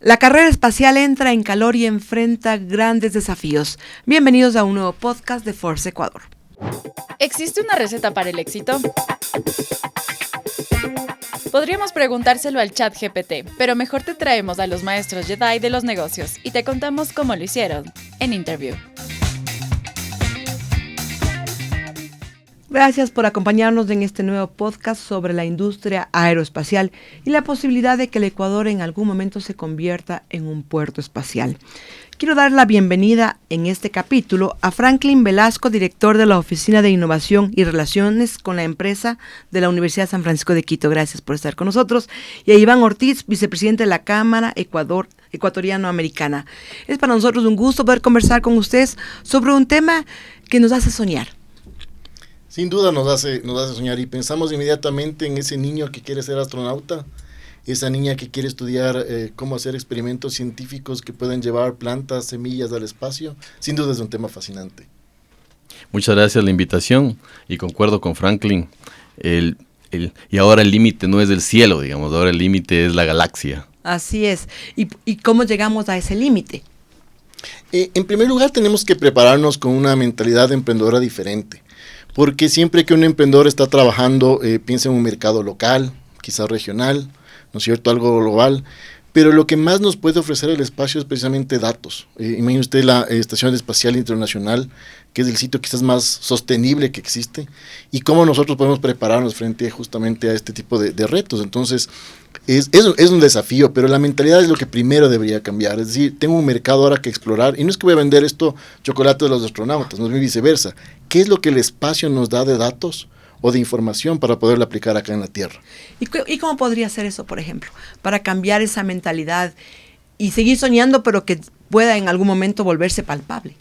La carrera espacial entra en calor y enfrenta grandes desafíos. Bienvenidos a un nuevo podcast de Force Ecuador. ¿Existe una receta para el éxito? Podríamos preguntárselo al ChatGPT, pero mejor te traemos a los maestros Jedi de los negocios y te contamos cómo lo hicieron en Interview. Gracias por acompañarnos en este nuevo podcast sobre la industria aeroespacial y la posibilidad de que el Ecuador en algún momento se convierta en un puerto espacial. Quiero dar la bienvenida en este capítulo a Franklin Velasco, director de la Oficina de Innovación y Relaciones con la Empresa de la Universidad San Francisco de Quito. Gracias por estar con nosotros. Y a Iván Ortiz, vicepresidente de la Cámara Ecuatoriano-Americana. Es para nosotros un gusto poder conversar con ustedes sobre un tema que nos hace soñar. Sin duda nos hace soñar y pensamos inmediatamente en ese niño que quiere ser astronauta, esa niña que quiere estudiar cómo hacer experimentos científicos que pueden llevar plantas, semillas al espacio. Sin duda es un tema fascinante. Muchas gracias por la invitación y concuerdo con Franklin. Y ahora el límite no es el cielo, digamos, ahora el límite es la galaxia. Así es. ¿Y cómo llegamos a ese límite? En primer lugar tenemos que prepararnos con una mentalidad emprendedora diferente. Porque siempre que un emprendedor está trabajando, piensa en un mercado local, quizás regional, ¿no es cierto?, algo global, pero lo que más nos puede ofrecer el espacio es precisamente datos. Imagine usted la Estación Espacial Internacional, que es el sitio quizás más sostenible que existe, y cómo nosotros podemos prepararnos frente justamente a este tipo de retos. Entonces, es un desafío, pero la mentalidad es lo que primero debería cambiar. Es decir, tengo un mercado ahora que explorar, y no es que voy a vender chocolate de los astronautas, no es viceversa. ¿Qué es lo que el espacio nos da de datos o de información para poderlo aplicar acá en la Tierra? ¿Y cómo podría ser eso, por ejemplo, para cambiar esa mentalidad y seguir soñando, pero que pueda en algún momento volverse palpable?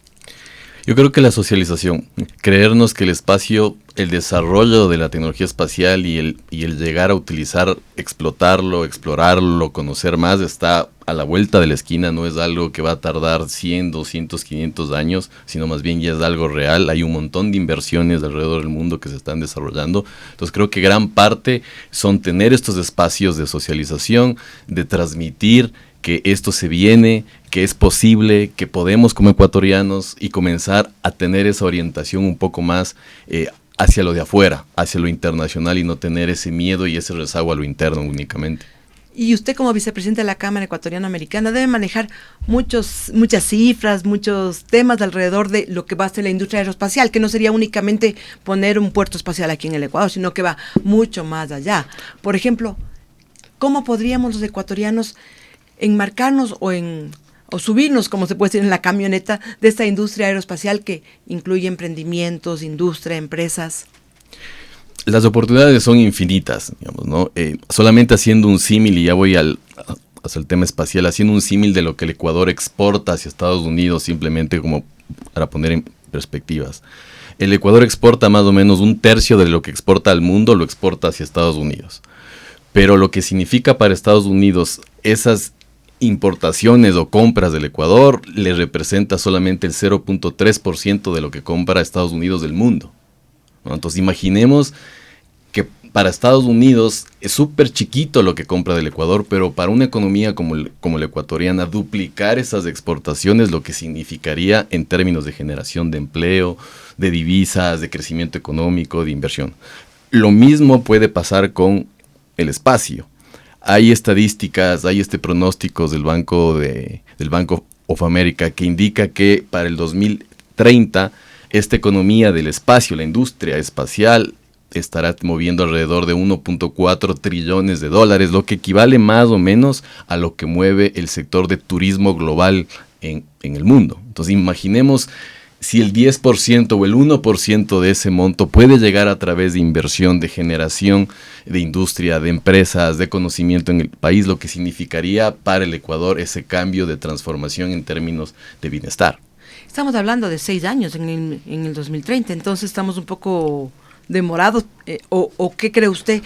Yo creo que la socialización, creernos que el espacio, el desarrollo de la tecnología espacial y el llegar a utilizar, explotarlo, explorarlo, conocer más, está a la vuelta de la esquina, no es algo que va a tardar 100, 200, 500 años, sino más bien ya es algo real. Hay un montón de inversiones alrededor del mundo que se están desarrollando. Entonces creo que gran parte son tener estos espacios de socialización, de transmitir que esto se viene, que es posible, que podemos como ecuatorianos y comenzar a tener esa orientación un poco más hacia lo de afuera, hacia lo internacional y no tener ese miedo y ese rezago a lo interno únicamente. Y usted como vicepresidente de la Cámara Ecuatoriano-Americana debe manejar muchas cifras, muchos temas alrededor de lo que va a ser la industria aeroespacial, que no sería únicamente poner un puerto espacial aquí en el Ecuador, sino que va mucho más allá. Por ejemplo, ¿cómo podríamos los ecuatorianos enmarcarnos o subirnos, como se puede decir, en la camioneta de esta industria aeroespacial que incluye emprendimientos, industria, empresas? Las oportunidades son infinitas, digamos, ¿no? Solamente haciendo un símil, y ya voy hacia el tema espacial, haciendo un símil de lo que el Ecuador exporta hacia Estados Unidos, simplemente como para poner en perspectivas. El Ecuador exporta más o menos 1/3 de lo que exporta al mundo, lo exporta hacia Estados Unidos. Pero lo que significa para Estados Unidos esas importaciones o compras del Ecuador le representa solamente el 0.3% de lo que compra Estados Unidos del mundo, ¿no? Entonces imaginemos que para Estados Unidos es súper chiquito lo que compra del Ecuador, pero para una economía como la ecuatoriana, duplicar esas exportaciones lo que significaría en términos de generación de empleo, de divisas, de crecimiento económico, de inversión. Lo mismo puede pasar con el espacio. Hay estadísticas, hay pronósticos del Banco of America que indica que para el 2030 esta economía del espacio, la industria espacial, estará moviendo alrededor de 1.4 trillones de dólares, lo que equivale más o menos a lo que mueve el sector de turismo global en el mundo. Entonces imaginemos si el 10% o el 1% de ese monto puede llegar a través de inversión, de generación de industria, de empresas, de conocimiento en el país, lo que significaría para el Ecuador ese cambio de transformación en términos de bienestar. Estamos hablando de 6 años en el 2030, entonces estamos un poco demorados, o ¿qué cree usted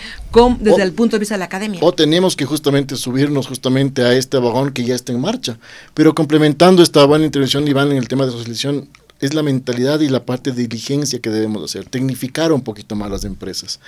desde el punto de vista de la academia? O tenemos que justamente subirnos a este vagón que ya está en marcha, pero complementando esta buena intervención de Iván en el tema de socialización, es la mentalidad y la parte de diligencia que debemos hacer, tecnificar un poquito más las empresas.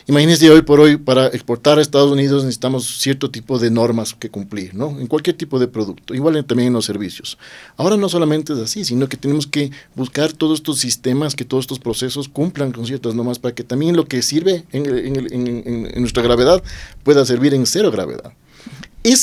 Imagínense hoy por hoy, para exportar a Estados Unidos necesitamos cierto tipo de normas que cumplir, ¿no? En cualquier tipo de producto, igual también en los servicios. Ahora no solamente es así, sino que tenemos que buscar todos estos sistemas, que todos estos procesos cumplan con ciertas normas para que también lo que sirve en nuestra gravedad pueda servir en cero gravedad.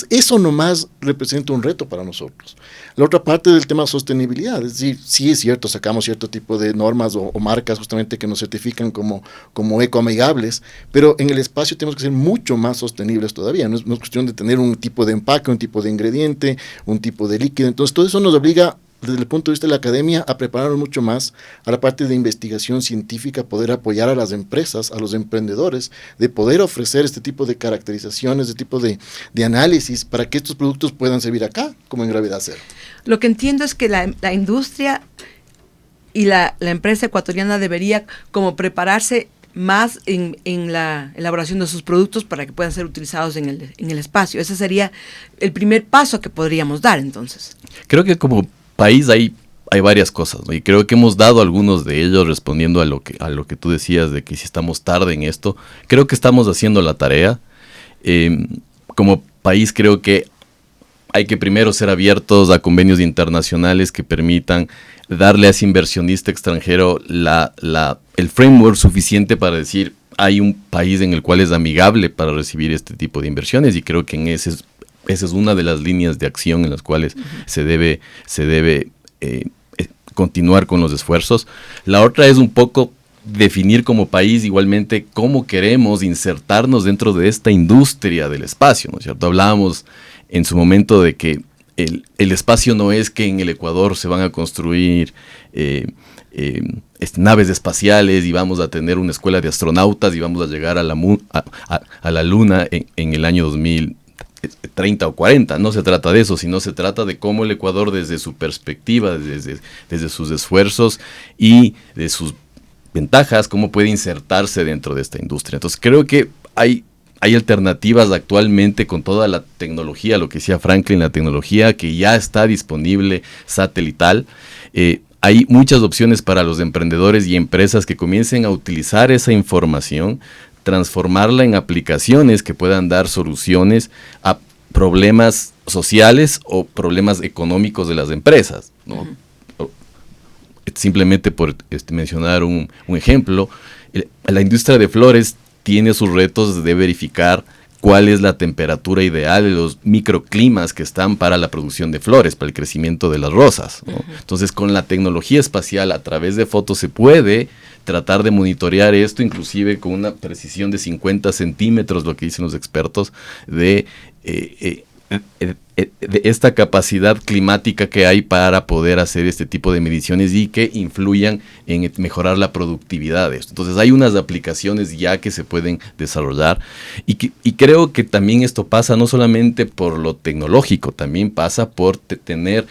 Eso nomás representa un reto para nosotros. La otra parte del tema sostenibilidad, es decir, sí es cierto, sacamos cierto tipo de normas o marcas justamente que nos certifican como ecoamigables, pero en el espacio tenemos que ser mucho más sostenibles todavía. No es cuestión de tener un tipo de empaque, un tipo de ingrediente, un tipo de líquido. Entonces todo eso nos obliga, desde el punto de vista de la academia, a prepararnos mucho más a la parte de investigación científica, poder apoyar a las empresas, a los emprendedores, de poder ofrecer este tipo de caracterizaciones, este tipo de análisis para que estos productos puedan servir acá, como en gravedad cero. Lo que entiendo es que la industria y la empresa ecuatoriana debería como prepararse más en la elaboración de sus productos para que puedan ser utilizados en el espacio. Ese sería el primer paso que podríamos dar, entonces. Creo que como país hay varias cosas, ¿no? Y creo que hemos dado algunos de ellos respondiendo a lo que tú decías de que si estamos tarde en esto. Creo que estamos haciendo la tarea. Como país creo que hay que primero ser abiertos a convenios internacionales que permitan darle a ese inversionista extranjero el framework suficiente para decir hay un país en el cual es amigable para recibir este tipo de inversiones, y creo que esa es una de las líneas de acción en las cuales se debe continuar con los esfuerzos. La otra es un poco definir como país igualmente cómo queremos insertarnos dentro de esta industria del espacio, ¿no es cierto? Hablábamos en su momento de que el espacio no es que en el Ecuador se van a construir naves espaciales y vamos a tener una escuela de astronautas y vamos a llegar a la Luna en el año 2030 o 40. No se trata de eso, sino se trata de cómo el Ecuador, desde su perspectiva, desde sus esfuerzos y de sus ventajas, cómo puede insertarse dentro de esta industria. Entonces creo que hay alternativas actualmente con toda la tecnología, lo que decía Franklin, la tecnología que ya está disponible satelital. Hay muchas opciones para los emprendedores y empresas que comiencen a utilizar esa información, transformarla en aplicaciones que puedan dar soluciones a problemas sociales o problemas económicos de las empresas, ¿no? Simplemente por mencionar un ejemplo, la industria de flores tiene sus retos de verificar cuál es la temperatura ideal de los microclimas que están para la producción de flores, para el crecimiento de las rosas, ¿no? Entonces, con la tecnología espacial, a través de fotos, se puede tratar de monitorear esto, inclusive con una precisión de 50 centímetros, lo que dicen los expertos, de esta capacidad climática que hay para poder hacer este tipo de mediciones y que influyan en mejorar la productividad de esto. Entonces hay unas aplicaciones ya que se pueden desarrollar y creo que también esto pasa no solamente por lo tecnológico, también pasa por tener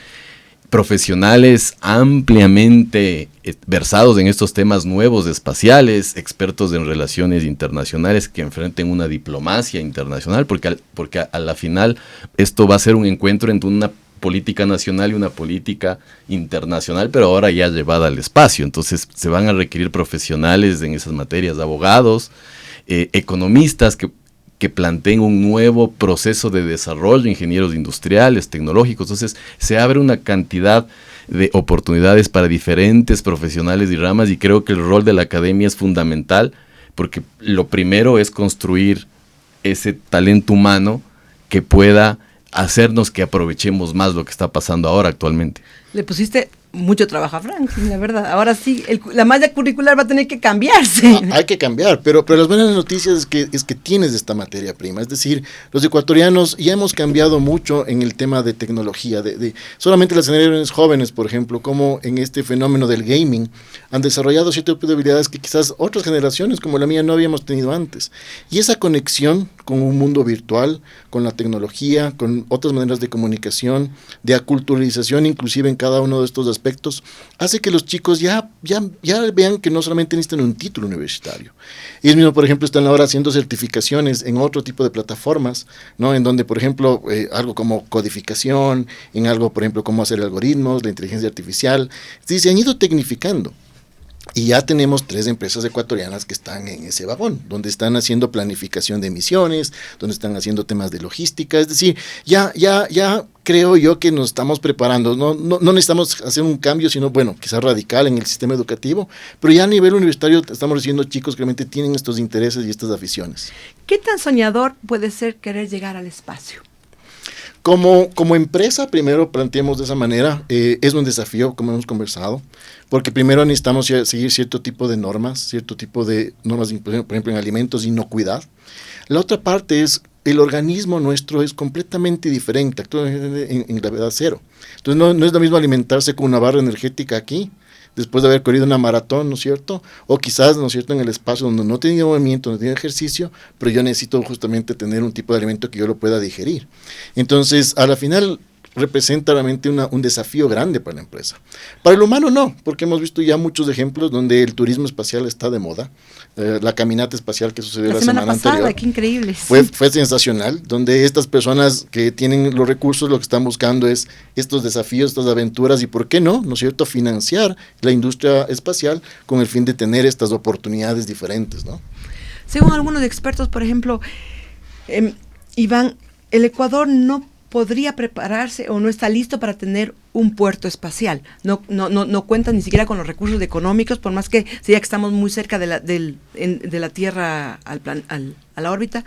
profesionales ampliamente versados en estos temas nuevos espaciales, expertos en relaciones internacionales que enfrenten una diplomacia internacional, porque a la final esto va a ser un encuentro entre una política nacional y una política internacional, pero ahora ya llevada al espacio. Entonces se van a requerir profesionales en esas materias, abogados, economistas que planteen un nuevo proceso de desarrollo, ingenieros industriales, tecnológicos. Entonces se abre una cantidad de oportunidades para diferentes profesionales y ramas, y creo que el rol de la academia es fundamental, porque lo primero es construir ese talento humano que pueda hacernos que aprovechemos más lo que está pasando ahora actualmente. Le pusiste mucho trabajo a Franklin, la verdad. Ahora sí, la malla curricular va a tener que cambiarse. Hay que cambiar, pero las buenas noticias es que tienes esta materia prima. Es decir, los ecuatorianos ya hemos cambiado mucho en el tema de tecnología. Solamente las generaciones jóvenes, por ejemplo, como en este fenómeno del gaming, han desarrollado ciertas habilidades que quizás otras generaciones como la mía no habíamos tenido antes. Y esa conexión con un mundo virtual, con la tecnología, con otras maneras de comunicación, de aculturalización inclusive en cada uno de estos aspectos, aspectos, hace que los chicos ya vean que no solamente necesitan un título universitario. Ellos mismos, por ejemplo, están ahora haciendo certificaciones en otro tipo de plataformas, ¿no? En donde, por ejemplo, algo como codificación, en algo, por ejemplo, cómo hacer algoritmos, la inteligencia artificial, se han ido tecnificando. Y ya tenemos 3 empresas ecuatorianas que están en ese vagón, donde están haciendo planificación de emisiones, donde están haciendo temas de logística. Es decir, ya creo yo que nos estamos preparando. No necesitamos hacer un cambio, sino, bueno, quizás radical en el sistema educativo, pero ya a nivel universitario estamos recibiendo chicos que realmente tienen estos intereses y estas aficiones. ¿Qué tan soñador puede ser querer llegar al espacio? Como empresa, primero planteemos de esa manera, es un desafío, como hemos conversado, porque primero necesitamos seguir cierto tipo de normas, por ejemplo, en alimentos, inocuidad. La otra parte es, el organismo nuestro es completamente diferente, actúa en gravedad cero. Entonces no es lo mismo alimentarse con una barra energética aquí, después de haber corrido una maratón, ¿no es cierto? O quizás, ¿no es cierto?, en el espacio donde no he tenido movimiento, no he tenido ejercicio, pero yo necesito justamente tener un tipo de alimento que yo lo pueda digerir. Entonces, a la final, representa realmente un desafío grande para la empresa. Para el humano no, porque hemos visto ya muchos ejemplos donde el turismo espacial está de moda. La caminata espacial que sucedió la semana pasada, anterior. Qué increíble. Fue sensacional, donde estas personas que tienen los recursos lo que están buscando es estos desafíos, estas aventuras y por qué no es cierto, financiar la industria espacial con el fin de tener estas oportunidades diferentes, ¿no? Según algunos expertos, por ejemplo, Iván, el Ecuador no podría prepararse o no está listo para tener un puerto espacial. No cuenta ni siquiera con los recursos económicos, por más que sea que estamos muy cerca de la Tierra a la órbita.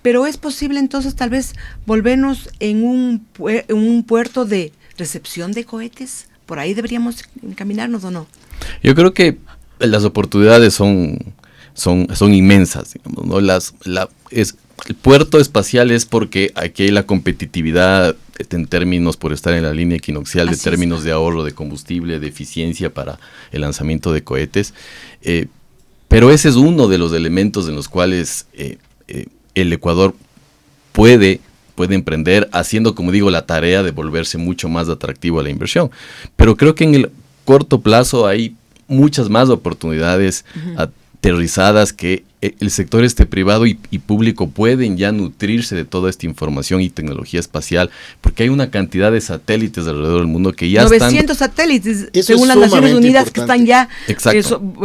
Pero es posible entonces tal vez volvernos en un puerto de recepción de cohetes. ¿Por ahí deberíamos encaminarnos o no? Yo creo que las oportunidades son inmensas, digamos, ¿no? El puerto espacial es porque aquí hay la competitividad en términos por estar en la línea equinoccial, de términos de ahorro de combustible, de eficiencia para el lanzamiento de cohetes, pero ese es uno de los elementos en los cuales el Ecuador puede emprender, haciendo, como digo, la tarea de volverse mucho más atractivo a la inversión. Pero creo que en el corto plazo hay muchas más oportunidades aterrizadas que el sector privado y público pueden ya nutrirse de toda esta información y tecnología espacial, porque hay una cantidad de satélites alrededor del mundo que ya 900 satélites, según las Naciones Unidas, que están ya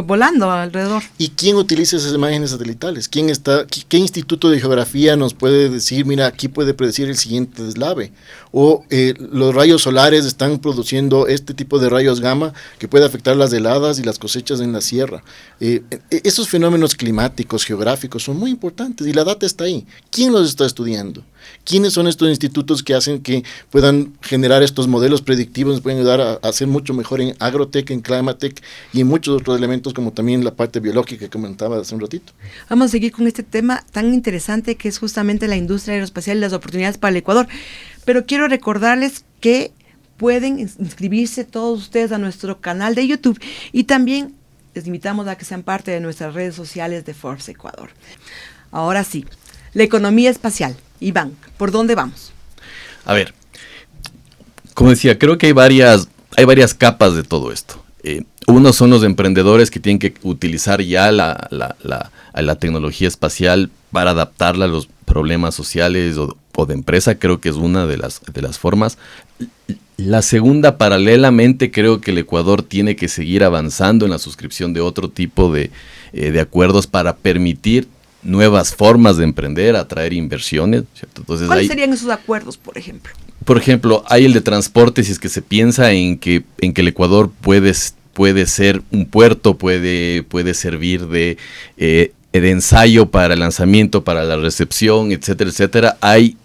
volando alrededor. ¿Y quién utiliza esas imágenes satelitales? ¿Qué instituto de geografía nos puede decir, mira, aquí puede predecir el siguiente deslave? O los rayos solares están produciendo este tipo de rayos gamma que puede afectar las heladas y las cosechas en la sierra. Esos fenómenos climáticos, geográficos, son muy importantes y la data está ahí. ¿Quién los está estudiando? ¿Quiénes son estos institutos que hacen que puedan generar estos modelos predictivos, nos pueden ayudar a hacer mucho mejor en Agrotech, en Climatech y en muchos otros elementos, como también la parte biológica que comentaba hace un ratito? Vamos a seguir con este tema tan interesante que es justamente la industria aeroespacial y las oportunidades para el Ecuador. Pero quiero recordarles que pueden inscribirse todos ustedes a nuestro canal de YouTube y también les invitamos a que sean parte de nuestras redes sociales de Forbes Ecuador. Ahora sí, la economía espacial. Iván, ¿por dónde vamos? A ver, como decía, creo que hay varias capas de todo esto. Uno son los emprendedores que tienen que utilizar ya la tecnología espacial para adaptarla a los problemas sociales o de empresa. Creo que es una de las formas. La segunda, paralelamente, creo que el Ecuador tiene que seguir avanzando en la suscripción de otro tipo de acuerdos para permitir nuevas formas de emprender, atraer inversiones, ¿cierto? Entonces, ¿cuáles serían esos acuerdos, por ejemplo? Por ejemplo, hay el de transporte, si es que se piensa en que el Ecuador puede ser un puerto, puede servir de ensayo para el lanzamiento, para la recepción, etcétera, etcétera. Hay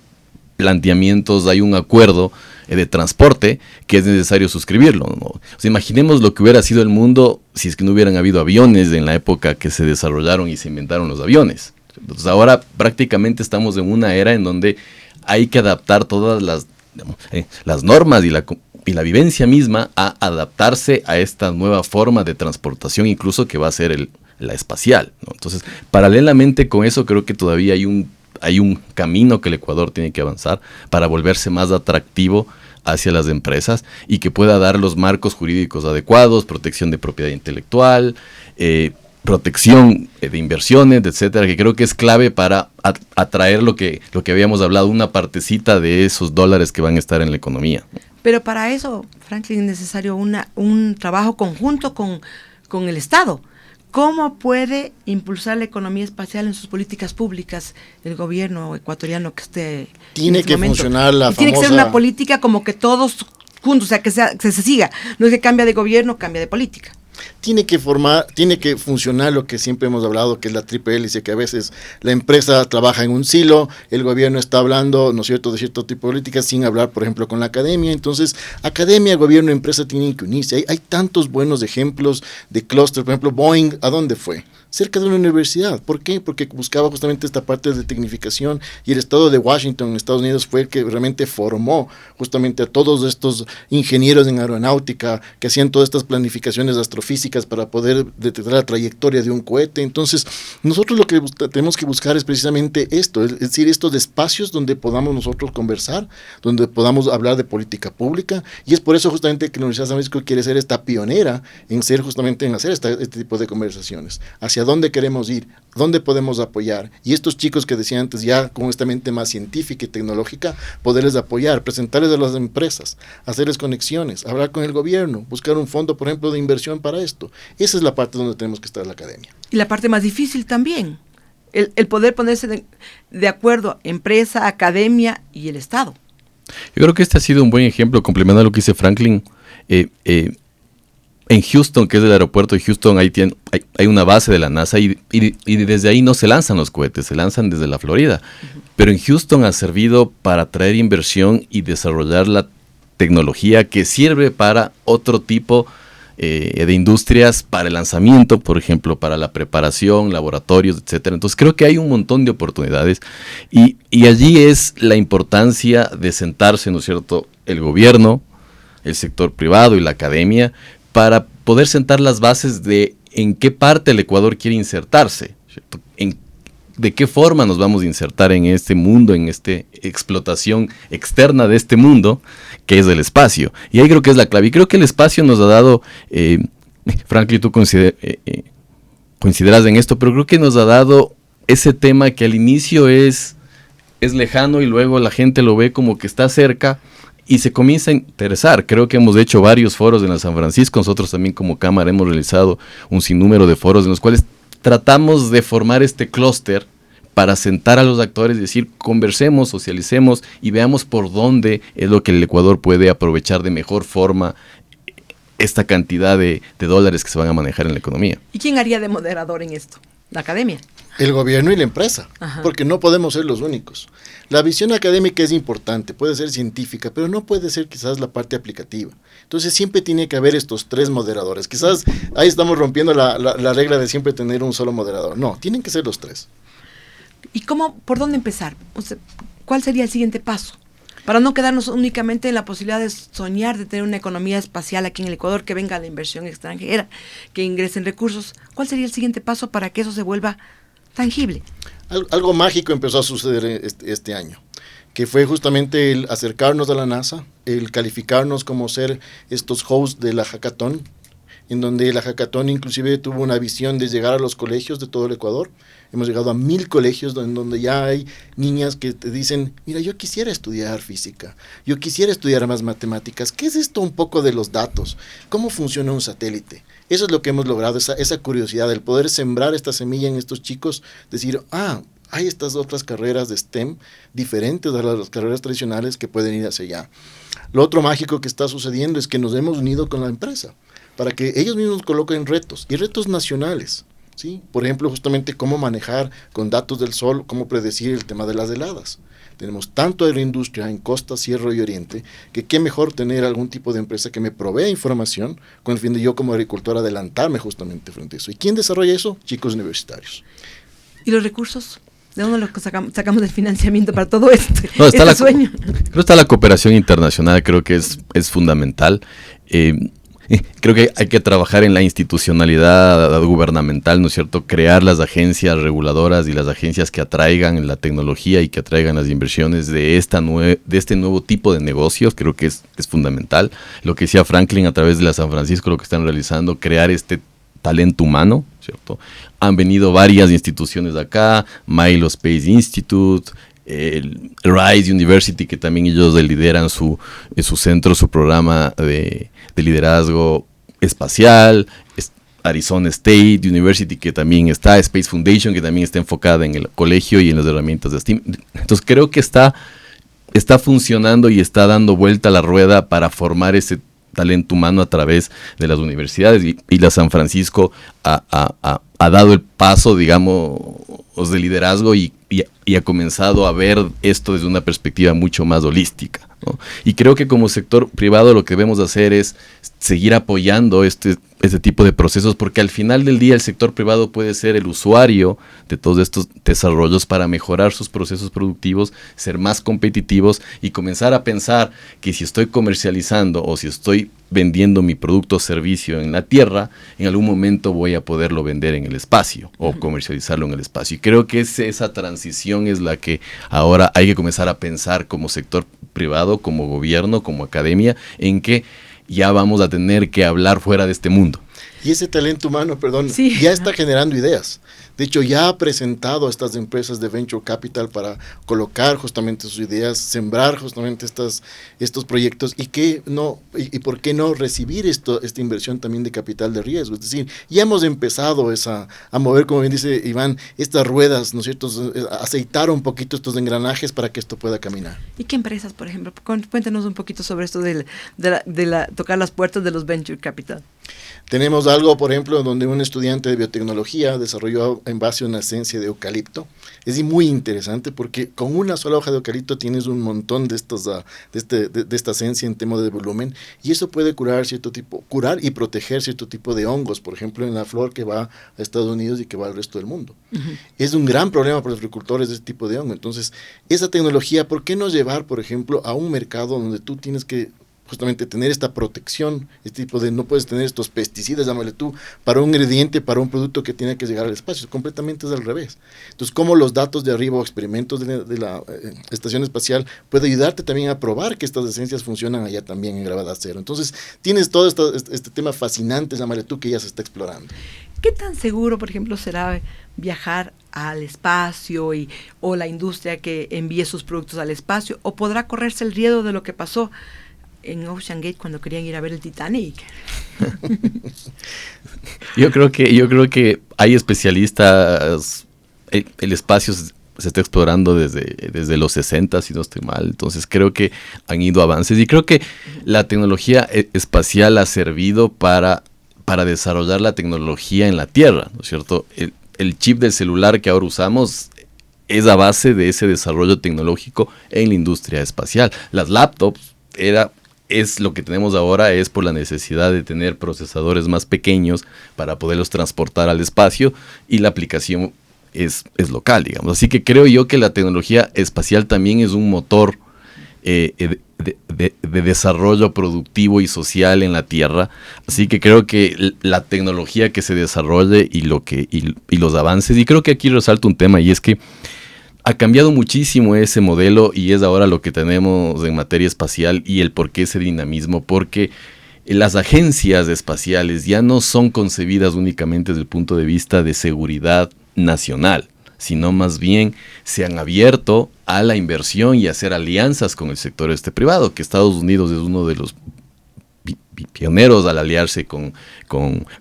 planteamientos, hay un acuerdo de transporte que es necesario suscribirlo, ¿no? O sea, imaginemos lo que hubiera sido el mundo si es que no hubieran habido aviones en la época que se desarrollaron y se inventaron los aviones. Entonces ahora prácticamente estamos en una era en donde hay que adaptar todas las normas y la vivencia misma a adaptarse a esta nueva forma de transportación, incluso que va a ser la espacial, ¿no? Entonces, paralelamente con eso, creo que todavía hay un camino que el Ecuador tiene que avanzar para volverse más atractivo hacia las empresas y que pueda dar los marcos jurídicos adecuados, protección de propiedad intelectual, protección de inversiones, etcétera, que creo que es clave para atraer lo que habíamos hablado, una partecita de esos dólares que van a estar en la economía. Pero para eso, Franklin, es necesario un trabajo conjunto con el Estado. ¿Cómo puede impulsar la economía espacial en sus políticas públicas el gobierno ecuatoriano que esté tiene en este que momento? funcionar la Tiene que ser famosa... una política como que todos juntos, o sea, que se siga. No es que cambia de gobierno, cambia de política. Tiene que funcionar lo que siempre hemos hablado, que es la triple hélice, que a veces la empresa trabaja en un silo, el gobierno está hablando, ¿no es cierto?, de cierto tipo de políticas sin hablar, por ejemplo, con la academia. Entonces, academia, gobierno, empresa tienen que unirse. Hay tantos buenos ejemplos de clúster. Por ejemplo, Boeing, ¿a dónde fue? Cerca de una universidad. ¿Por qué? Porque buscaba justamente esta parte de tecnificación, y el estado de Washington, en Estados Unidos, fue el que realmente formó justamente a todos estos ingenieros en aeronáutica que hacían todas estas planificaciones astrofísicas para poder detectar la trayectoria de un cohete. Entonces, nosotros lo que tenemos que buscar es precisamente esto, es decir, estos espacios donde podamos nosotros conversar, donde podamos hablar de política pública, y es por eso justamente que la Universidad de San Francisco quiere ser esta pionera en hacer este tipo de conversaciones. Hacia dónde queremos ir, dónde podemos apoyar, y estos chicos que decía antes, ya con esta mente más científica y tecnológica, poderles apoyar, presentarles a las empresas, hacerles conexiones, hablar con el gobierno, buscar un fondo, por ejemplo, de inversión para esto. Esa es la parte donde tenemos que estar en la academia. Y la parte más difícil también, el poder ponerse de acuerdo empresa, academia y el Estado. Yo creo que este ha sido un buen ejemplo, complementando a lo que dice Franklin. En Houston, que es el aeropuerto de Houston, hay una base de la NASA y desde ahí no se lanzan los cohetes, se lanzan desde la Florida. Pero en Houston ha servido para atraer inversión y desarrollar la tecnología que sirve para otro tipo de industrias, para el lanzamiento, por ejemplo, para la preparación, laboratorios, etcétera. Entonces creo que hay un montón de oportunidades y allí es la importancia de sentarse, ¿no es cierto?, el gobierno, el sector privado y la academia, para poder sentar las bases de en qué parte el Ecuador quiere insertarse, ¿cierto? De qué forma nos vamos a insertar en este mundo, en esta explotación externa de este mundo, que es el espacio. Y ahí creo que es la clave. Y creo que el espacio nos ha dado, Franklin, tú consideras en esto, pero creo que nos ha dado ese tema que al inicio es lejano y luego la gente lo ve como que está cerca, y se comienza a interesar. Creo que hemos hecho varios foros en la San Francisco. Nosotros también como Cámara hemos realizado un sinnúmero de foros en los cuales tratamos de formar este clúster para sentar a los actores y decir, conversemos, socialicemos y veamos por dónde es lo que el Ecuador puede aprovechar de mejor forma esta cantidad de dólares que se van a manejar en la economía. ¿Y quién haría de moderador en esto? La academia. El gobierno y la empresa, porque no podemos ser los únicos. La visión académica es importante, puede ser científica, pero no puede ser quizás la parte aplicativa. Entonces siempre tiene que haber estos tres moderadores. Quizás ahí estamos rompiendo la regla de siempre tener un solo moderador. No, tienen que ser los tres. ¿Y por dónde empezar? O sea, ¿cuál sería el siguiente paso? Para no quedarnos únicamente en la posibilidad de soñar de tener una economía espacial aquí en el Ecuador, que venga la inversión extranjera, que ingresen recursos. ¿Cuál sería el siguiente paso para que eso se vuelva tangible? Algo mágico empezó a suceder este año, que fue justamente el acercarnos a la NASA, el calificarnos como ser estos hosts de la hackathon, en donde la hackathon inclusive tuvo una visión de llegar a los colegios de todo el Ecuador. Hemos llegado a 1000 colegios donde ya hay niñas que te dicen, mira, yo quisiera estudiar física, yo quisiera estudiar más matemáticas. ¿Qué es esto un poco de los datos? ¿Cómo funciona un satélite? Eso es lo que hemos logrado, esa curiosidad, el poder sembrar esta semilla en estos chicos, decir, hay estas otras carreras de STEM diferentes a las carreras tradicionales que pueden ir hacia allá. Lo otro mágico que está sucediendo es que nos hemos unido con la empresa para que ellos mismos coloquen retos, y retos nacionales, ¿sí? Por ejemplo, justamente cómo manejar con datos del sol, cómo predecir el tema de las heladas. Tenemos tanto agroindustria en costa, sierra y oriente, que qué mejor tener algún tipo de empresa que me provea información con el fin de yo como agricultor adelantarme justamente frente a eso. ¿Y quién desarrolla eso? Chicos universitarios. ¿Y los recursos? ¿De dónde los sacamos el financiamiento para todo esto? No, está sueño. Creo que está la cooperación internacional, creo que es fundamental. En creo que hay que trabajar en la institucionalidad gubernamental, ¿no es cierto? Crear las agencias reguladoras y las agencias que atraigan la tecnología y que atraigan las inversiones de este nuevo tipo de negocios, creo que es fundamental. Lo que decía Franklin a través de la San Francisco, lo que están realizando, crear este talento humano, ¿cierto? Han venido varias instituciones acá, Milo Space Institute, el Rise University, que también ellos lideran su centro, su programa de liderazgo espacial, Arizona State University, que también está, Space Foundation, que también está enfocada en el colegio y en las herramientas de STEAM. Entonces creo que está funcionando y está dando vuelta a la rueda para formar ese talento humano a través de las universidades, y la San Francisco ha dado el paso, digamos, de liderazgo y ha comenzado a ver esto desde una perspectiva mucho más holística, ¿no? Y creo que como sector privado lo que debemos hacer es seguir apoyando este tipo de procesos, porque al final del día el sector privado puede ser el usuario de todos estos desarrollos para mejorar sus procesos productivos, ser más competitivos y comenzar a pensar que si estoy comercializando o si estoy vendiendo mi producto o servicio en la tierra, en algún momento voy a poderlo vender en el espacio o comercializarlo en el espacio. Y creo que esa transición es la que ahora hay que comenzar a pensar como sector privado, como gobierno, como academia, en que ya vamos a tener que hablar fuera de este mundo. Y ese talento humano, sí, ya está generando ideas. De hecho, ya ha presentado a estas empresas de Venture Capital para colocar justamente sus ideas, sembrar justamente estos proyectos y por qué no recibir esta inversión también de capital de riesgo. Es decir, ya hemos empezado a mover, como bien dice Iván, estas ruedas, ¿no es cierto?, aceitar un poquito estos engranajes para que esto pueda caminar. ¿Y qué empresas, por ejemplo? Cuéntanos un poquito sobre esto de tocar las puertas de los Venture Capital. Tenemos algo, por ejemplo, donde un estudiante de biotecnología desarrolló en base a una esencia de eucalipto. Es muy interesante porque con una sola hoja de eucalipto tienes un montón de esta esencia en tema de volumen, y eso puede curar y proteger cierto tipo de hongos, por ejemplo, en la flor que va a Estados Unidos y que va al resto del mundo. Uh-huh. Es un gran problema para los agricultores de este tipo de hongo. Entonces, esa tecnología, ¿por qué no llevar, por ejemplo, a un mercado donde tú tienes que justamente tener esta protección, no puedes tener estos pesticidas, llámale tú, para un ingrediente, para un producto que tiene que llegar al espacio? Completamente es al revés. Entonces, cómo los datos de arriba o experimentos de la estación espacial puede ayudarte también a probar que estas esencias funcionan allá también en gravedad cero. Entonces, tienes todo este tema fascinante, llámale tú, que ya se está explorando. ¿Qué tan seguro, por ejemplo, será viajar al espacio o la industria que envíe sus productos al espacio? ¿O podrá correrse el riesgo de lo que pasó en Ocean Gate cuando querían ir a ver el Titanic? Yo creo que hay especialistas. El espacio se está explorando desde los 60, si no estoy mal. Entonces creo que han ido avances, y creo que la tecnología espacial ha servido para desarrollar la tecnología en la Tierra, ¿no es cierto? El chip del celular que ahora usamos es a base de ese desarrollo tecnológico en la industria espacial. Las laptops es lo que tenemos ahora, es por la necesidad de tener procesadores más pequeños para poderlos transportar al espacio, y la aplicación es local, digamos. Así que creo yo que la tecnología espacial también es un motor de desarrollo productivo y social en la Tierra. Así que creo que la tecnología que se desarrolle y los avances, y creo que aquí resalto un tema, y es que ha cambiado muchísimo ese modelo, y es ahora lo que tenemos en materia espacial, y el por qué ese dinamismo, porque las agencias espaciales ya no son concebidas únicamente desde el punto de vista de seguridad nacional, sino más bien se han abierto a la inversión y a hacer alianzas con el sector privado, que Estados Unidos es uno de los pioneros al aliarse con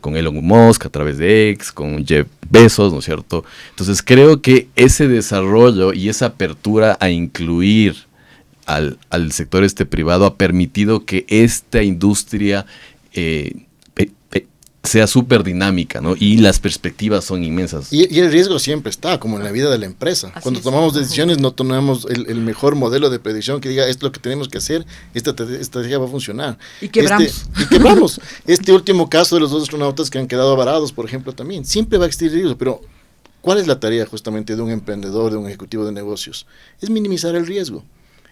Elon Musk a través de X, con Jeff Bezos, ¿no es cierto? Entonces creo que ese desarrollo y esa apertura a incluir al sector privado ha permitido que esta industria sea súper dinámica, ¿no? Y las perspectivas son inmensas. Y el riesgo siempre está, como en la vida de la empresa. Cuando tomamos decisiones, no tomamos el mejor modelo de predicción que diga, esto es lo que tenemos que hacer, esta estrategia va a funcionar. Y quebramos. Este último caso de los 2 astronautas que han quedado varados, por ejemplo, también. Siempre va a existir riesgo, pero ¿cuál es la tarea justamente de un emprendedor, de un ejecutivo de negocios? Es minimizar el riesgo.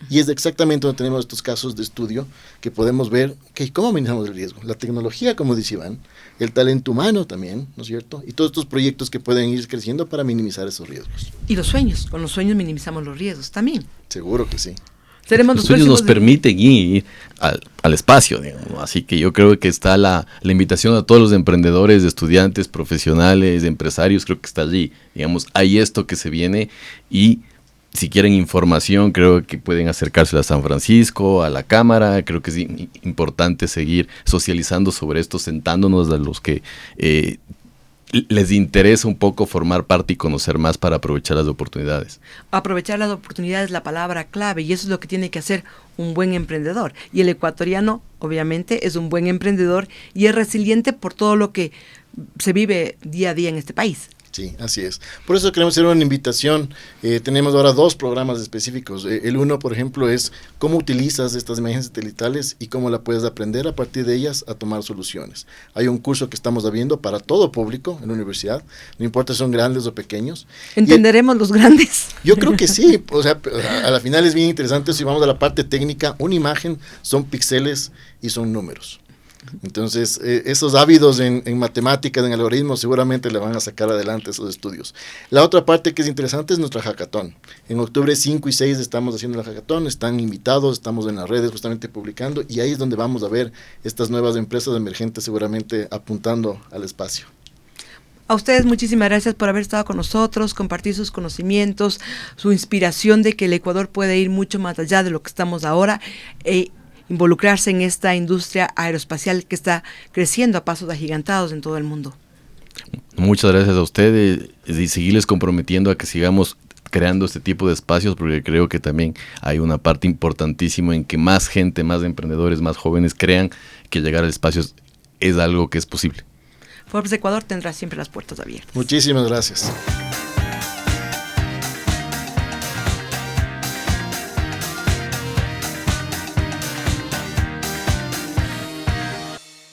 Y es exactamente donde tenemos estos casos de estudio que podemos ver cómo minimizamos el riesgo. La tecnología, como dice Iván, el talento humano también, ¿no es cierto? Y todos estos proyectos que pueden ir creciendo para minimizar esos riesgos. Y los sueños, con los sueños minimizamos los riesgos también. Seguro que sí. Los sueños nos permiten ir al espacio, digamos. Así que yo creo que está la invitación a todos los emprendedores, estudiantes, profesionales, empresarios, creo que está allí. Digamos, hay esto que se viene y si quieren información, creo que pueden acercarse a San Francisco, a la Cámara. Creo que es importante seguir socializando sobre esto, sentándonos a los que les interesa un poco formar parte y conocer más para aprovechar las oportunidades. Aprovechar las oportunidades es la palabra clave y eso es lo que tiene que hacer un buen emprendedor. Y el ecuatoriano, obviamente, es un buen emprendedor y es resiliente por todo lo que se vive día a día en este país. Sí, así es. Por eso queremos hacer una invitación. Tenemos ahora 2 programas específicos. El uno, por ejemplo, es cómo utilizas estas imágenes satelitales y cómo la puedes aprender a partir de ellas a tomar soluciones. Hay un curso que estamos abriendo para todo público en la universidad, no importa si son grandes o pequeños. ¿Entenderemos los grandes? Yo creo que sí. O sea, a la final es bien interesante. Si vamos a la parte técnica, una imagen son píxeles y son números. Entonces, esos ávidos en matemáticas, en algoritmos, seguramente le van a sacar adelante esos estudios. La otra parte que es interesante es nuestra hackathon. En octubre 5 y 6 estamos haciendo la hackathon, están invitados, estamos en las redes justamente publicando, y ahí es donde vamos a ver estas nuevas empresas emergentes seguramente apuntando al espacio. A ustedes muchísimas gracias por haber estado con nosotros, compartir sus conocimientos, su inspiración de que el Ecuador puede ir mucho más allá de lo que estamos ahora, involucrarse en esta industria aeroespacial que está creciendo a pasos agigantados en todo el mundo. Muchas gracias a ustedes y seguirles comprometiendo a que sigamos creando este tipo de espacios, porque creo que también hay una parte importantísima en que más gente, más emprendedores, más jóvenes crean que llegar al espacio es algo que es posible. Forbes Ecuador tendrá siempre las puertas abiertas. Muchísimas gracias.